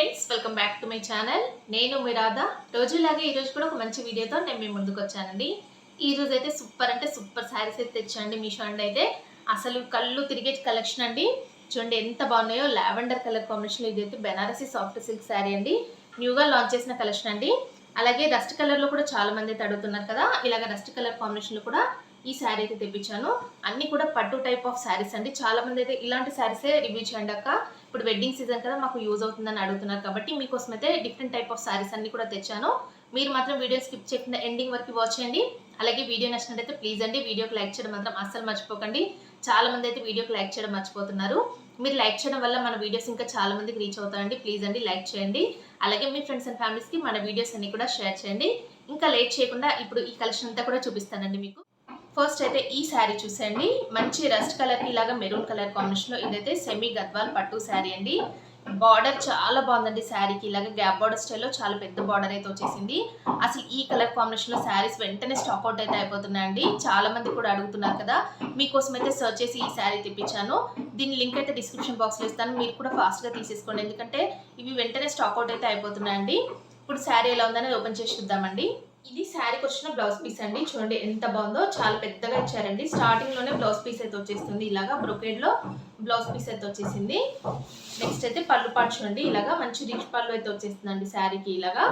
Friends, welcome back to my channel. నేను మీ రాధా. రోజులాగే ఈరోజు కూడా ఒక మంచి వీడియోతో నేను మీ ముందుకు వచ్చానండి. ఈరోజు అయితే సూపర్ అంటే సూపర్ శారీస్ అయితే తెచ్చానండి మీషో అండి. అయితే అసలు కళ్ళు తిరిగే కలెక్షన్ అండి. చూడండి ఎంత బాగున్నాయో. లావెండర్ కలర్ కాంబినేషన్లో ఇదైతే బెనారసీ సాఫ్ట్ సిల్క్ శారీ అండి. న్యూగా లాంచ్ చేసిన కలెక్షన్ అండి. అలాగే డస్ట్ కలర్లో కూడా చాలా మంది అయితే అడుగుతున్నారు కదా, ఇలాగ డస్ట్ కలర్ కాంబినేషన్లో కూడా ఈ శారీ అయితే తెప్పించాను. అన్ని కూడా పట్టు టైప్ ఆఫ్ శారీస్ అండి. చాలా మంది అయితే ఇలాంటి శారీసే రివ్యూ చేయండి అక్క, ఇప్పుడు వెడ్డింగ్ సీజన్ కదా, మాకు యూజ్ అవుతుందని అడుగుతున్నారు. కాబట్టి మీకోసం అయితే డిఫరెంట్ టైప్ ఆఫ్ శారీస్ అన్ని కూడా తెచ్చాను. మీరు మాత్రం వీడియో స్కిప్ చేయకుండా ఎండింగ్ వరకు వాచ్ చేయండి. అలాగే వీడియో నచ్చినట్టయితే ప్లీజ్ అండి వీడియోకి లైక్ చేయడం మాత్రం అస్సలు మర్చిపోకండి. చాలా మంది అయితే వీడియోకి లైక్ చేయడం మర్చిపోతున్నారు. మీరు లైక్ చేయడం వల్ల మన వీడియోస్ ఇంకా చాలా మందికి రీచ్ అవుతాయండి. ప్లీజ్ అండి లైక్ చేయండి. అలాగే మీ ఫ్రెండ్స్ అండ్ ఫ్యామిలీస్కి మన వీడియోస్ అన్ని కూడా షేర్ చేయండి. ఇంకా లేట్ చేయకుండా ఇప్పుడు ఈ కలెక్షన్ అంతా కూడా చూపిస్తానండి మీకు. ఫస్ట్ అయితే ఈ శారీ చూసేయండి. మంచి రస్ట్ కలర్కి ఇలాగా మెరూన్ కలర్ కాంబినేషన్లో ఇదైతే సెమీ గద్వాల్ పట్టు శారీ అండి. బార్డర్ చాలా బాగుందండి. శారీకి ఇలాగ గ్యాప్ బార్డర్ స్టైల్లో చాలా పెద్ద బార్డర్ అయితే వచ్చేసింది. అసలు ఈ కలర్ కాంబినేషన్లో శారీస్ వెంటనే స్టాక్అవుట్ అయితే అయిపోతున్నాయండి. చాలా మంది కూడా అడుగుతున్నారు కదా, మీకోసం అయితే సర్చ్ చేసి ఈ శారీ తెప్పించాను. దీని లింక్ అయితే డిస్క్రిప్షన్ బాక్స్లో ఇస్తాను. మీరు కూడా ఫాస్ట్గా తీసేసుకోండి, ఎందుకంటే ఇవి వెంటనే స్టాక్అవుట్ అయితే అయిపోతున్నాయండి. ఇప్పుడు శారీ ఎలా ఉందని ఓపెన్ చేసి చూద్దామండి. ఇది శారీకి వచ్చిన బ్లౌజ్ పీస్ అండి. చూడండి ఎంత బాగుందో, చాలా పెద్దగా ఇచ్చారండి. స్టార్టింగ్ లోనే బ్లౌజ్ పీస్ అయితే వచ్చేస్తుంది. ఇలాగా బ్రొకేడ్ లో బ్లౌజ్ పీస్ అయితే వచ్చేసింది. నెక్స్ట్ అయితే పళ్ళు పాటు చూడండి, ఇలాగా మంచి రిచ్ పళ్ళు అయితే వచ్చేస్తుందండి శారీకి. ఇలాగా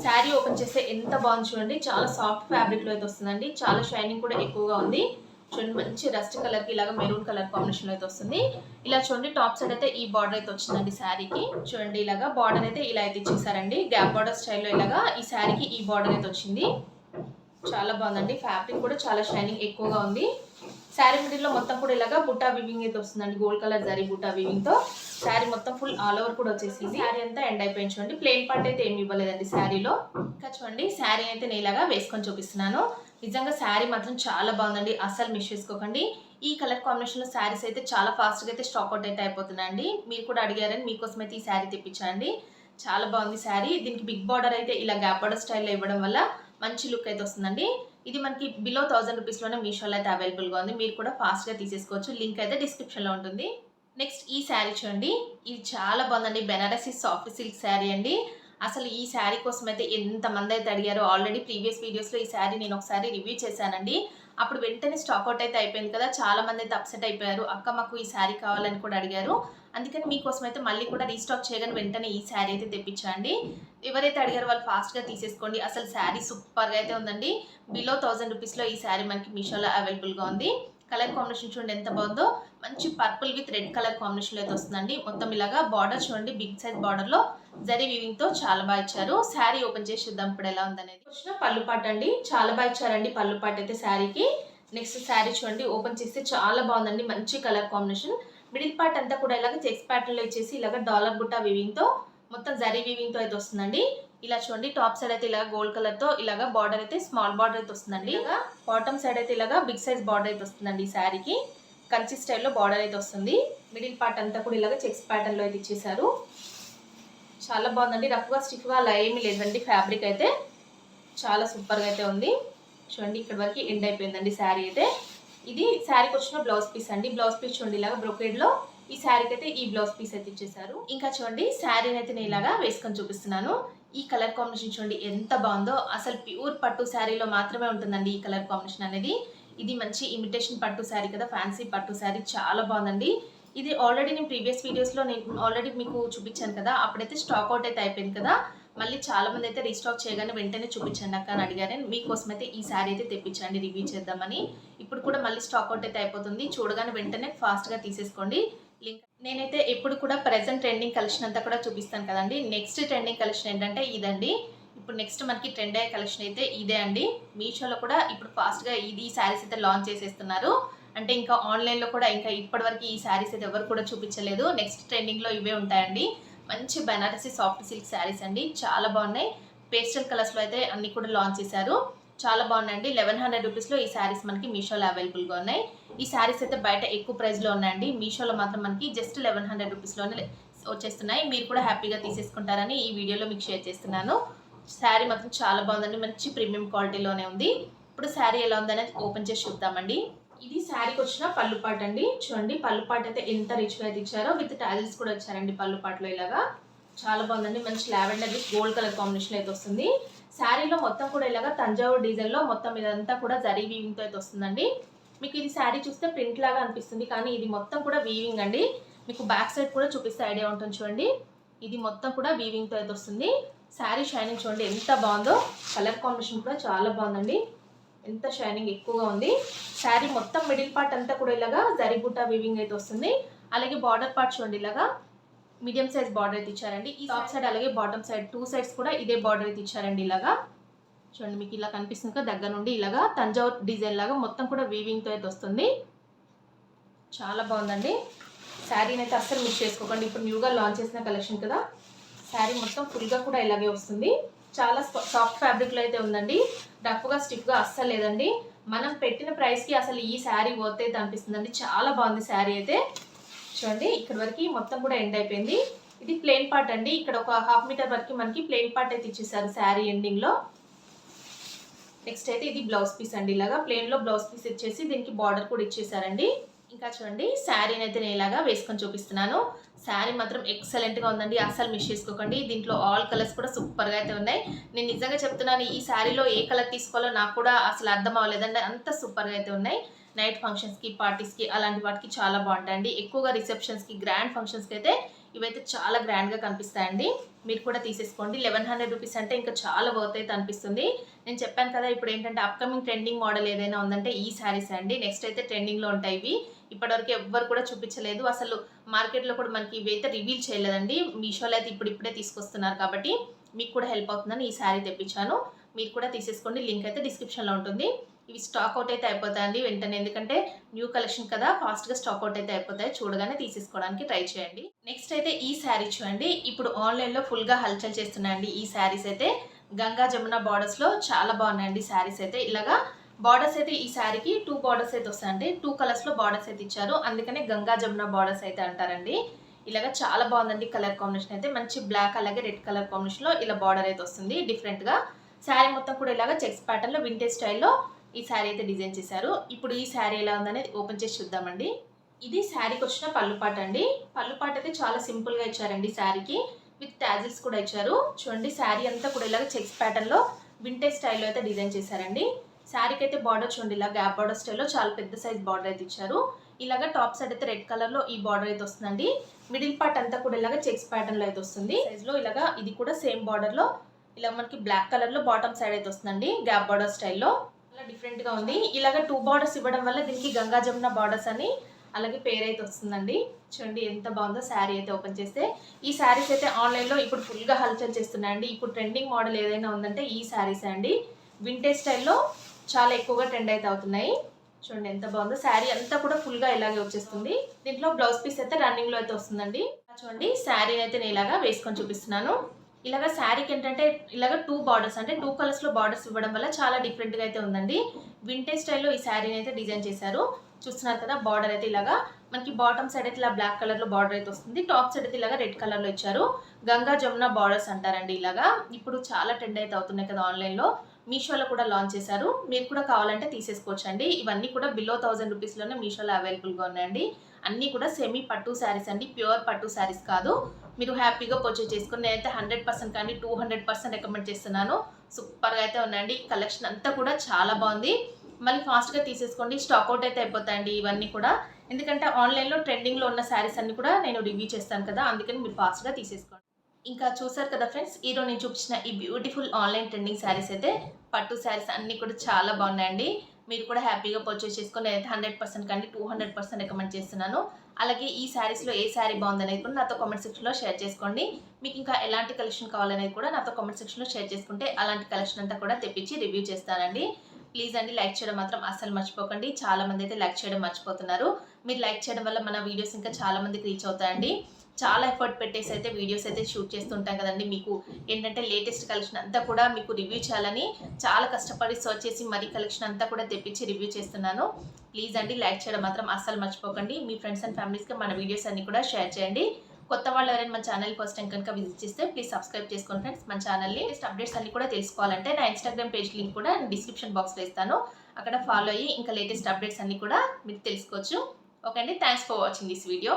శారీ ఓపెన్ చేస్తే ఎంత బాగుంది చూడండి. చాలా సాఫ్ట్ ఫ్యాబ్రిక్ లో అయితే వస్తుందండి. చాలా షైనింగ్ కూడా ఎక్కువగా ఉంది. చూడండి మంచి రస్ట్ కలర్ కి ఇలాగా మెరూన్ కలర్ కాంబినేషన్ అయితే వస్తుంది. ఇలా చూడండి టాప్ సైడ్ అయితే ఈ బార్డర్ అయితే వచ్చిందండి శారీకి. చూడండి ఇలాగా బార్డర్ అయితే ఇలా అయితే ఇచ్చేసారండి. గ్యాప్ బార్డర్ స్టైల్లో ఇలాగా ఈ శారీకి ఈ బార్డర్ అయితే వచ్చింది. చాలా బాగుందండి. ఫ్యాబ్రిక్ కూడా చాలా షైనింగ్ ఎక్కువగా ఉంది. శారీ మిడిల్లో మొత్తం కూడా ఇలాగా బుట్టా వివింగ్ అయితే వస్తుందండి. Gold colour zari Butta weaving తో శారీ మొత్తం ఫుల్ ఆల్ ఓవర్ కూడా వచ్చేసింది. శారీ అంతా ఎండ్ అయిపోయింది చూడండి. ప్లెయిన్ పార్ట్ అయితే ఏమి ఇవ్వలేదండి శారీలో. ఇంకా చూడండి శారీ అయితే నేను ఇలాగా వేసుకొని చూపిస్తున్నాను. నిజంగా శారీ మాత్రం చాలా బాగుందండి, అస్సలు మిస్ చేసుకోకండి. ఈ కలర్ కాంబినేషన్ లో శారీస్ అయితే చాలా ఫాస్ట్గా అయితే స్టాక్అవుట్ అయితే అయిపోతున్నాయండి. మీరు కూడా అడిగారని మీకోసం అయితే ఈ శారీ తెప్పించండి. చాలా బాగుంది శారీ. దీనికి బిగ్ బార్డర్ అయితే ఇలా గ్యాప్ బార్డర్ స్టైల్లో ఇవ్వడం వల్ల మంచి లుక్ అయితే వస్తుందండి. ఇది మనకి బిలో 1000 రూపీస్లోనే మీషోలో అయితే అవైలబుల్గా ఉంది. మీరు కూడా ఫాస్ట్గా తీసేసుకోవచ్చు. లింక్ అయితే డిస్క్రిప్షన్లో ఉంటుంది. నెక్స్ట్ ఈ శారీ చూడండి, ఇది చాలా బాగుందండి. బెనారసీ సాఫ్ట్ సిల్క్ శారీ అండి. అసలు ఈ శారీ కోసం అయితే ఎంతమంది అయితే అడిగారో. ఆల్రెడీ ప్రీవియస్ వీడియోస్లో ఈ శారీ నేను ఒకసారి రివ్యూ చేశానండి. అప్పుడు వెంటనే స్టాక్అవుట్ అయితే అయిపోయింది కదా, చాలా మంది అయితే అప్సెట్ అయిపోయారు. అక్క మాకు ఈ శారీ కావాలని కూడా అడిగారు. అందుకని మీకోసం అయితే మళ్ళీ కూడా రీస్టాక్ చేయగానే వెంటనే ఈ శారీ అయితే తెప్పించండి. ఎవరైతే అడిగారో వాళ్ళు ఫాస్ట్గా తీసేసుకోండి. అసలు శారీ సూపర్గా అయితే ఉందండి. బిలో 1000 రూపీస్లో ఈ శారీ మనకి మీషోలో అవైలబుల్గా ఉంది. కలర్ కాంబినేషన్ చూడండి ఎంత బాగుందో. మంచి పర్పుల్ విత్ రెడ్ కలర్ కాంబినేషన్లో అయితే వస్తుందండి. మొత్తం ఇలాగా బార్డర్ చూడండి, బిగ్ సైజ్ బార్డర్లో జరీ వీవింగ్ తో చాలా బాగా ఇచ్చారు. శారీ ఓపెన్ చేసి చూద్దాం ఇప్పుడు ఎలా ఉందనేది. వచ్చిన పళ్ళు పాట అండి, చాలా బాగా ఇచ్చారండి పళ్ళు పాట అయితే శారీకి. నెక్స్ట్ శారీ చూడండి ఓపెన్ చేస్తే చాలా బాగుందండి. మంచి కలర్ కాంబినేషన్. మిడిల్ పార్ట్ అంతా కూడా ఇలాగ చెక్స్ ప్యాటర్న్ లో ఇచ్చేసి ఇలాగ డాలర్ బుట్టా వీవింగ్ తో మొత్తం జరీ వీవింగ్ తో అయితే వస్తుందండి. ఇలా చూడండి టాప్ సైడ్ అయితే ఇలాగ గోల్డ్ కలర్ తో ఇలాగ బార్డర్ అయితే స్మాల్ బార్డర్ అయితే వస్తుందండి. ఇలాగా బాటమ్ సైడ్ అయితే ఇలాగ బిగ్ సైజ్ బార్డర్ అయితే వస్తుందండి. ఈ శారీకి కంచి స్టైల్లో బార్డర్ అయితే వస్తుంది. మిడిల్ పార్ట్ అంతా కూడా ఇలాగ చెక్స్ ప్యాటర్న్ లో అయితే ఇచ్చేసారు. చాలా బాగుందండి. రఫ్గా స్టిఫ్గా అలా ఏమీ లేదండి. ఫ్యాబ్రిక్ అయితే చాలా సూపర్గా అయితే ఉంది. చూడండి ఇక్కడ వరకు ఎండ్ అయిపోయిందండి శారీ అయితే. ఇది శారీకి వచ్చిన బ్లౌజ్ పీస్ అండి. బ్లౌజ్ పీస్ చూడండి ఇలాగా బ్రొకేడ్లో ఈ శారీకి అయితే ఈ బ్లౌజ్ పీస్ అయితే ఇచ్చేసారు. ఇంకా చూడండి శారీని అయితే నేను ఇలాగా వేసుకొని చూపిస్తున్నాను. ఈ కలర్ కాంబినేషన్ చూడండి ఎంత బాగుందో. అసలు ప్యూర్ పట్టు శారీలో మాత్రమే ఉంటుందండి ఈ కలర్ కాంబినేషన్ అనేది. ఇది మంచి ఇమిటేషన్ పట్టు శారీ కదా, ఫ్యాన్సీ పట్టు శారీ చాలా బాగుందండి. ఇది ఆల్రెడీ నేను ప్రీవియస్ వీడియోస్లో నేను ఆల్రెడీ మీకు చూపించాను కదా, అప్పుడైతే స్టాక్అవుట్ అయితే అయిపోయింది కదా. మళ్ళీ చాలా మంది అయితే రీస్టాక్ చేయగానే వెంటనే చూపించండి అక్క అని అడిగారు. మీకోసం అయితే ఈ శారీ అయితే తెప్పించండి రివ్యూ చేద్దామని. ఇప్పుడు కూడా మళ్ళీ స్టాక్అవుట్ అయితే అయిపోతుంది. చూడగానే వెంటనే ఫాస్ట్గా తీసేసుకోండి. లింక్ నేనైతే ఎప్పుడు కూడా ప్రెజెంట్ ట్రెండింగ్ కలెక్షన్ అంతా కూడా చూపిస్తాను కదండి. నెక్స్ట్ ట్రెండింగ్ కలెక్షన్ ఏంటంటే ఇదండి. ఇప్పుడు నెక్స్ట్ మనకి ట్రెండ్ అయ్యే కలెక్షన్ అయితే ఇదే అండి. మీషోలో కూడా ఇప్పుడు ఫాస్ట్గా ఈ శారీస్ అయితే లాంచ్ చేసేస్తున్నారు. అంటే ఇంకా ఆన్లైన్లో కూడా ఇంకా ఇప్పటివరకు ఈ శారీస్ అయితే ఎవరు కూడా చూపించలేదు. నెక్స్ట్ ట్రెండింగ్లో ఇవే ఉంటాయండి. మంచి బెనారసీ సాఫ్ట్ సిల్క్ శారీస్ అండి, చాలా బాగున్నాయి. పేస్టల్ కలర్స్లో అయితే అన్ని కూడా లాంచ్ చేశారు. చాలా బాగున్నాయండి. 1100 రూపీస్లో ఈ శారీస్ మనకి మీషోలో అవైలబుల్గా ఉన్నాయి. ఈ శారీస్ అయితే బయట ఎక్కువ ప్రైస్లో ఉన్నాయండి. మీషోలో మాత్రం మనకి జస్ట్ 1100 రూపీస్లోనే వచ్చేస్తున్నాయి. మీరు కూడా హ్యాపీగా తీసేసుకుంటారని ఈ వీడియోలో మీకు షేర్ చేస్తున్నాను. శారీ మాత్రం చాలా బాగుందండి. మంచి ప్రీమియం క్వాలిటీలోనే ఉంది. ఇప్పుడు శారీ ఎలా ఉందనేది ఓపెన్ చేసి చూద్దామండి. ఇది శారీకి వచ్చిన పళ్ళు పాట అండి. చూడండి పళ్ళు పాట అయితే ఎంత రిచ్గా అయితే ఇచ్చారో. విత్ టాజిల్స్ కూడా వచ్చారండి పళ్ళు పాటలో ఇలాగా. చాలా బాగుందండి. మంచి lavender with gold colour combination అయితే వస్తుంది. శారీలో మొత్తం కూడా ఇలాగా తంజావూరు డిజైన్లో మొత్తం ఇదంతా కూడా జరీ వీవింగ్తో అయితే వస్తుందండి. మీకు ఇది శారీ చూస్తే ప్రింట్ లాగా అనిపిస్తుంది, కానీ ఇది మొత్తం కూడా వీవింగ్ అండి. మీకు బ్యాక్ సైడ్ కూడా చూపిస్తే ఐడియా ఉంటుంది చూడండి. ఇది మొత్తం కూడా వీవింగ్తో అయితే వస్తుంది. శారీ షైనింగ్ చూడండి ఎంత బాగుందో. కలర్ కాంబినేషన్ కూడా చాలా బాగుందండి. ఎంత షైనింగ్ ఎక్కువగా ఉంది. శారీ మొత్తం మిడిల్ పార్ట్ అంతా కూడా ఇలాగా జరీ బుట్ట వీవింగ్ అయితే వస్తుంది. అలాగే బార్డర్ పార్ట్ చూడండి ఇలాగా మీడియం సైజ్ బార్డర్ అయితే ఇచ్చారండి. ఈ టాప్ సైడ్ అలాగే బాటమ్ సైడ్ 2 సైడ్స్ కూడా ఇదే బార్డర్ అయితే ఇచ్చారండి. ఇలాగా చూడండి, మీకు ఇలా కనిపిస్తుంది కదా దగ్గర నుండి. ఇలాగా తంజావూరు డిజైన్ లాగా మొత్తం కూడా వీవింగ్తో అయితే వస్తుంది. చాలా బాగుందండి. శారీని అయితే అస్సలు మిస్ చేసుకోకండి. ఇప్పుడు న్యూగా లాంచ్ చేసిన కలెక్షన్ కదా. శారీ మొత్తం ఫుల్గా కూడా ఇలాగే వస్తుంది. చాలా సాఫ్ట్ ఫ్యాబ్రిక్లో అయితే ఉందండి. రఫ్గా స్టిఫ్గా అస్సలు లేదండి. మనం పెట్టిన ప్రైస్కి అసలు ఈ శారీ వర్త్ అయితే అనిపిస్తుందండి. చాలా బాగుంది శారీ అయితే. చూడండి ఇక్కడ వరకు మొత్తం కూడా ఎండ్ అయిపోయింది. ఇది ప్లెయిన్ పార్ట్ అండి. ఇక్కడ ఒక 1/2 మీటర్ వరకు మనకి ప్లెయిన్ పార్ట్ అయితే ఇచ్చేసారు శారీ ఎండింగ్లో. నెక్స్ట్ అయితే ఇది బ్లౌజ్ పీస్ అండి. ఇలాగా ప్లెయిన్లో బ్లౌజ్ పీస్ ఇచ్చేసి దీనికి బార్డర్ కూడా ఇచ్చేసారండి. ఇంకా చూడండి శారీని అయితే నేను ఇలాగా వేసుకొని చూపిస్తున్నాను. శారీ మాత్రం ఎక్సలెంట్గా ఉందండి. అసలు మిస్ చేసుకోకండి. దీంట్లో ఆల్ కలర్స్ కూడా సూపర్గా అయితే ఉన్నాయి. నేను నిజంగా చెప్తున్నాను, ఈ శారీలో ఏ కలర్ తీసుకోవాలో నాకు కూడా అసలు అర్థం అవ్వలేదండి. అంత సూపర్గా అయితే ఉన్నాయి. నైట్ ఫంక్షన్స్కి, పార్టీస్కి అలాంటి వాటికి చాలా బాగుంటాయండి. ఎక్కువగా రిసెప్షన్స్కి, గ్రాండ్ ఫంక్షన్స్కి అయితే ఇవైతే చాలా గ్రాండ్గా కనిపిస్తాయండి. మీరు కూడా తీసేసుకోండి. 1100 రూపీస్ అంటే ఇంకా చాలా వర్త్ అయితే అనిపిస్తుంది. నేను చెప్పాను కదా, ఇప్పుడు ఏంటంటే అప్కమింగ్ ట్రెండింగ్ మోడల్ ఏదైనా ఉందంటే ఈ శారీస్ అండి. నెక్స్ట్ అయితే ట్రెండింగ్లో ఉంటాయి ఇవి. ఇప్పటివరకు ఎవ్వరు కూడా చూపించలేదు. అసలు మార్కెట్లో కూడా మనకి ఇవి అయితే రివీల్ చేయలేదండి. మీషోలో అయితే ఇప్పుడిప్పుడే తీసుకొస్తున్నారు కాబట్టి మీకు కూడా హెల్ప్ అవుతుందని ఈ శారీ తెప్పించాను. మీరు కూడా తీసేసుకోండి. లింక్ అయితే డిస్క్రిప్షన్లో ఉంటుంది. ఇవి స్టాక్ అవుట్ అయితే అయిపోతాయండి వెంటనే, ఎందుకంటే న్యూ కలెక్షన్ కదా, ఫాస్ట్గా స్టాక్ అవుట్ అయితే అయిపోతాయి. చూడగానే తీసేసుకోవడానికి ట్రై చేయండి. నెక్స్ట్ అయితే ఈ శారీ చూడండి. ఇప్పుడు ఆన్లైన్లో ఫుల్గా హల్చల్ చేస్తున్నాయండి ఈ శారీస్ అయితే. గంగా జమున బార్డర్స్లో చాలా బాగున్నాయండి శారీస్ అయితే. ఇలాగా బార్డర్స్ అయితే ఈ శారీకి 2 బార్డర్స్ అయితే వస్తాయండి. 2 కలర్స్లో బార్డర్స్ అయితే ఇచ్చారు. అందుకనే గంగా జమున బార్డర్స్ అయితే అంటారండి. ఇలాగా చాలా బాగుందండి కలర్ కాంబినేషన్ అయితే. మంచి బ్లాక్ అలాగే రెడ్ కలర్ కాంబినేషన్లో ఇలా బార్డర్ అయితే వస్తుంది డిఫరెంట్గా. శారీ మొత్తం కూడా ఇలాగా చెక్స్ ప్యాటర్న్లో వింటేజ్ స్టైల్లో ఈ శారీ అయితే డిజైన్ చేశారు. ఇప్పుడు ఈ శారీ ఎలా ఉందనేది ఓపెన్ చేసి చూద్దామండి. ఇది శారీకి వచ్చిన పళ్ళు పాట అండి. పళ్ళు పాట అయితే చాలా సింపుల్గా ఇచ్చారండి శారీకి. విత్ టాజిల్స్ కూడా ఇచ్చారు. చూడండి శారీ అంతా కూడా ఇలాగ చెక్స్ ప్యాటర్న్లో వింటేజ్ స్టైల్లో అయితే డిజైన్ చేశారండి. శారీకి అయితే బార్డర్ చూడండి, ఇలా గ్యాప్ బార్డర్ స్టైల్లో చాలా పెద్ద సైజ్ బార్డర్ అయితే ఇచ్చారు. ఇలాగ టాప్ సైడ్ అయితే రెడ్ కలర్లో ఈ బార్డర్ అయితే వస్తుందండి. మిడిల్ పార్ట్ అంతా కూడా ఇలాగ చెక్స్ ప్యాటర్న్లో అయితే వస్తుంది. సైజ్లో ఇలాగా ఇది కూడా సేమ్ బార్డర్లో ఇలా మనకి బ్లాక్ కలర్లో బాటమ్ సైడ్ అయితే వస్తుందండి గ్యాప్ బార్డర్ స్టైల్లో. డిఫరెంట్గా ఉంది. ఇలాగ 2 బార్డర్స్ ఇవ్వడం వల్ల దీనికి గంగా జమున బార్డర్స్ అని అలాగే పేరు అయితే వస్తుందండి. చూడండి ఎంత బాగుందో శారీ అయితే ఓపెన్ చేస్తే. ఈ శారీస్ అయితే ఆన్లైన్లో ఇప్పుడు ఫుల్గా హల్చల్ చేస్తున్నాయండి. ఇప్పుడు ట్రెండింగ్ మోడల్ ఏదైనా ఉందంటే ఈ శారీస్ అండి. వింటేజ్ స్టైల్లో చాలా ఎక్కువగా ట్రెండ్ అయితే అవుతున్నాయి. చూడండి ఎంత బాగుందో. శారీ అంతా కూడా ఫుల్గా ఇలాగే వచ్చేస్తుంది. దీంట్లో బ్లౌజ్ పీస్ అయితే రన్నింగ్లో అయితే వస్తుందండి. చూడండి శారీని అయితే నేను ఇలాగా వేసుకొని చూపిస్తున్నాను. ఇలాగ శారీకి ఏంటంటే ఇలాగ 2 బార్డర్స్ అంటే 2 కలర్స్లో బార్డర్స్ ఇవ్వడం వల్ల చాలా డిఫరెంట్గా అయితే ఉందండి. వింటేజ్ స్టైల్లో ఈ శారీని అయితే డిజైన్ చేశారు. చూస్తున్నారు కదా, బార్డర్ అయితే ఇలాగా మనకి బాటమ్ సైడ్ అయితే ఇలా బ్లాక్ కలర్లో బార్డర్ అయితే వస్తుంది. టాప్ సైడ్ అయితే ఇలాగా రెడ్ కలర్లో ఇచ్చారు. గంగా జమున బార్డర్స్ అంటారండి. ఇలాగా ఇప్పుడు చాలా ట్రెండ్ అయితే అవుతున్నాయి కదా ఆన్లైన్లో. మీషోలో కూడా లాంచ్ చేశారు. మీరు కూడా కావాలంటే తీసేసుకోవచ్చండి. ఇవన్నీ కూడా బిలో 1000 రూపీస్లోనే మీషోలో అవైలబుల్గా ఉన్నాయండి. అన్నీ కూడా సెమీ పట్టు శారీస్ అండి, ప్యూర్ పట్టు శారీస్ కాదు. మీరు హ్యాపీగా పర్చేజ్ చేసుకుని నేనైతే 100% కానీ 200% రికమెండ్ చేస్తున్నాను. సూపర్గా అయితే ఉన్నాయండి. కలెక్షన్ అంతా కూడా చాలా బాగుంది. మళ్ళీ ఫాస్ట్గా తీసేసుకోండి. స్టాక్ అవుట్ అయితే అయిపోతాయండి ఇవన్నీ కూడా. ఎందుకంటే ఆన్లైన్లో ట్రెండింగ్లో ఉన్న శారీస్ అన్ని కూడా నేను రివ్యూ చేస్తాను కదా, అందుకని మీరు ఫాస్ట్గా తీసేసుకోండి. ఇంకా చూసారు కదా ఫ్రెండ్స్, ఈరోజు నేను చూపించిన ఈ బ్యూటిఫుల్ ఆన్లైన్ ట్రెండింగ్ శారీస్ అయితే పట్టు శారీస్ అన్నీ కూడా చాలా బాగున్నాయండి. మీరు కూడా హ్యాపీగా పర్చేస్ చేసుకొని నేనైతే 100% కానీ 200% రికమెండ్ చేస్తున్నాను. అలాగే ఈ శారీస్లో ఏ శారీ బాగుందనేది కూడా నాతో కామెంట్ సెక్షన్లో షేర్ చేసుకోండి. మీకు ఇంకా ఎలాంటి కలెక్షన్ కావాలనేది కూడా నాతో కామెంట్ సెక్షన్లో షేర్ చేసుకుంటే అలాంటి కలెక్షన్ అంతా కూడా తెప్పించి రివ్యూ చేస్తానండి. ప్లీజ్ అండి లైక్ చేయడం మాత్రం అస్సలు మర్చిపోకండి. చాలామంది అయితే లైక్ చేయడం మర్చిపోతున్నారు. మీరు లైక్ చేయడం వల్ల మన వీడియోస్ ఇంకా చాలామందికి రీచ్ అవుతాయండి. చాలా ఎఫర్ట్ పెట్టేసి అయితే వీడియోస్ అయితే షూట్ చేస్తుంటాం కదండి. మీకు ఏంటంటే లేటెస్ట్ కలెక్షన్ అంతా కూడా మీకు రివ్యూ చేయాలని చాలా కష్టపడి సర్చ్ చేసి మరీ కలెక్షన్ అంతా కూడా తెప్పించి రివ్యూ చేస్తున్నాను. ప్లీజ్ అండి లైక్ చేయడం మాత్రం అస్సలు మర్చిపోకండి. మీ ఫ్రెండ్స్ అండ్ ఫ్యామిలీస్కి మన వీడియోస్ అన్ని కూడా షేర్ చేయండి. కొత్త వాళ్ళు ఎవరైనా మన ఛానల్ ఫస్ట్ టైం కనుక విజిట్ చేస్తే ప్లీజ్ సబ్స్క్రైబ్ చేసుకోండి ఫ్రెండ్స్. మన ఛానల్ని లేటెస్ట్ అప్డేట్స్ అన్ని కూడా తెలుసుకోవాలంటే నా ఇన్స్టాగ్రామ్ పేజ్ లింక్ కూడా డిస్క్రిప్షన్ బాక్స్లో ఇస్తాను. అక్కడ ఫాలో అయ్యి ఇంకా లేటెస్ట్ అప్డేట్స్ అన్ని కూడా మీరు తెలుసుకోవచ్చు. ఓకే అండి, thanks for watching this video.